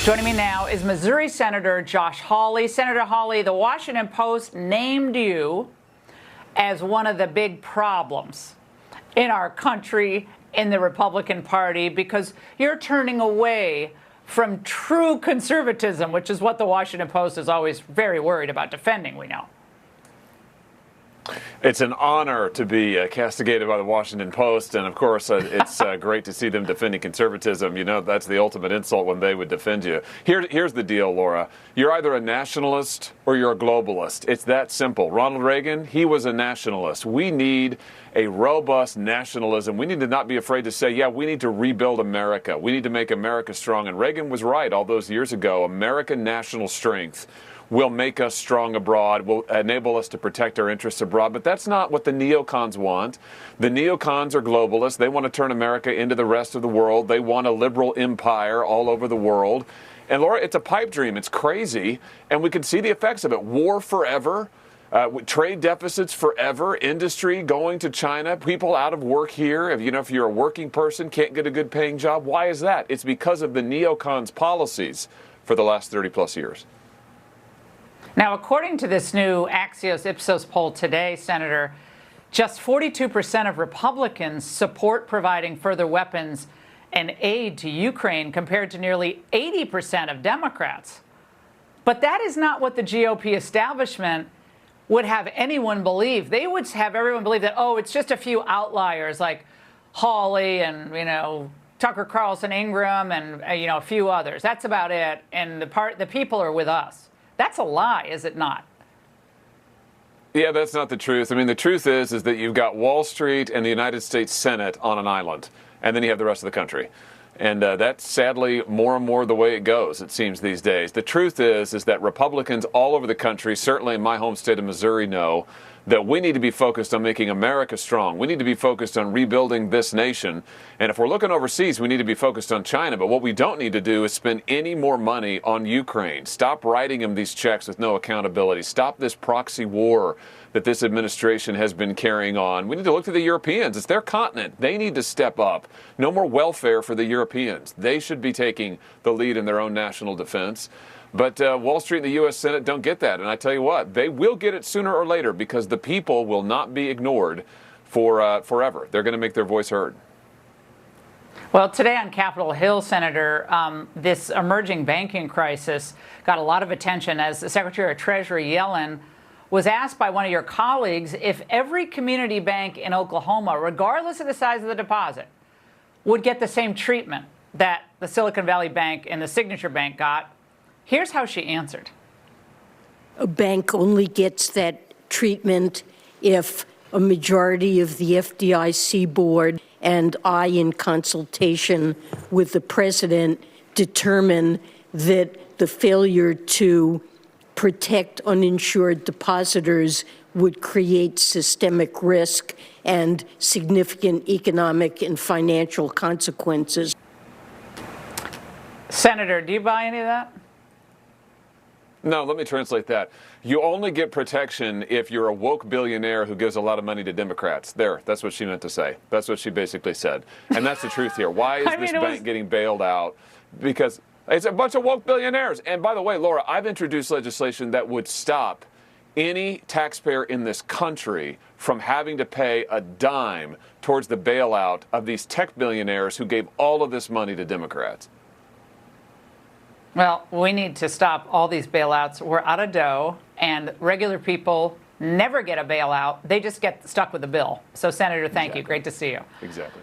Joining me now is Missouri Senator Josh Hawley. Senator Hawley, the Washington Post named you as one of the big problems in our country, in the Republican Party, because you're turning away from true conservatism, which is what the Washington Post is always very worried about defending, we know. It's an honor to be castigated by the Washington Post, and of course it's great to see them defending conservatism. You know, that's the ultimate insult when they would defend you. Here's the deal, Laura. You're either a nationalist or you're a globalist. It's that simple. Ronald Reagan, he was a nationalist. We need a robust nationalism. We need to not be afraid to say, yeah, we need to rebuild America. We need to make America strong. And Reagan was right all those years ago. American national strength will make us strong abroad, will enable us to protect our interests abroad. But that's not what the neocons want. The neocons are globalists. They want to turn America into the rest of the world. They want a liberal empire all over the world. And Laura, it's a pipe dream. It's crazy. And we can see the effects of it. War forever. Trade deficits forever, industry going to China, people out of work here. If you're a working person, can't get a good paying job. Why is that? It's because of the neocons' policies for the last 30 plus years. Now, according to this new Axios Ipsos poll today, Senator, just 42% of Republicans support providing further weapons and aid to Ukraine compared to nearly 80% of Democrats. But that is not what the GOP establishment would have anyone believe. They would have everyone believe that, oh, it's just a few outliers like Hawley and, Tucker Carlson Ingram and, a few others. That's about it. And the people are with us. That's a lie, is it not? Yeah, that's not the truth. The truth is that you've got Wall Street and the United States Senate on an island, and then you have the rest of the country. And that's sadly more and more the way it goes, it seems, these days. The truth is that Republicans all over the country, certainly in my home state of Missouri, know that we need to be focused on making America strong. We need to be focused on rebuilding this nation. And if we're looking overseas, we need to be focused on China. But what we don't need to do is spend any more money on Ukraine. Stop writing them these checks with no accountability. Stop this proxy war that this administration has been carrying on. We need to look to the Europeans. It's their continent. They need to step up. No more welfare for the Europeans. They should be taking the lead in their own national defense. But Wall Street and the U.S. Senate don't get that. And I tell you what, they will get it sooner or later because the people will not be ignored for forever. They're going to make their voice heard. Well, today on Capitol Hill, Senator, this emerging banking crisis got a lot of attention as the Secretary of Treasury Yellen was asked by one of your colleagues if every community bank in Oklahoma, regardless of the size of the deposit, would get the same treatment that the Silicon Valley Bank and the Signature Bank got. Here's how she answered. A bank only gets that treatment if a majority of the FDIC board and I, in consultation with the president, determine that the failure to protect uninsured depositors would create systemic risk and significant economic and financial consequences. Senator, do you buy any of that? No, let me translate that. You only get protection if you're a woke billionaire who gives a lot of money to Democrats. That's what she meant to say. That's what she basically said. And that's the truth here. Why is this bank getting bailed out? Because it's a bunch of woke billionaires. And by the way, Laura, I've introduced legislation that would stop any taxpayer in this country from having to pay a dime towards the bailout of these tech billionaires who gave all of this money to Democrats. Well, we need to stop all these bailouts. We're out of dough, and regular people never get a bailout. They just get stuck with the bill. So, Senator, thank you. Great to see you. Exactly.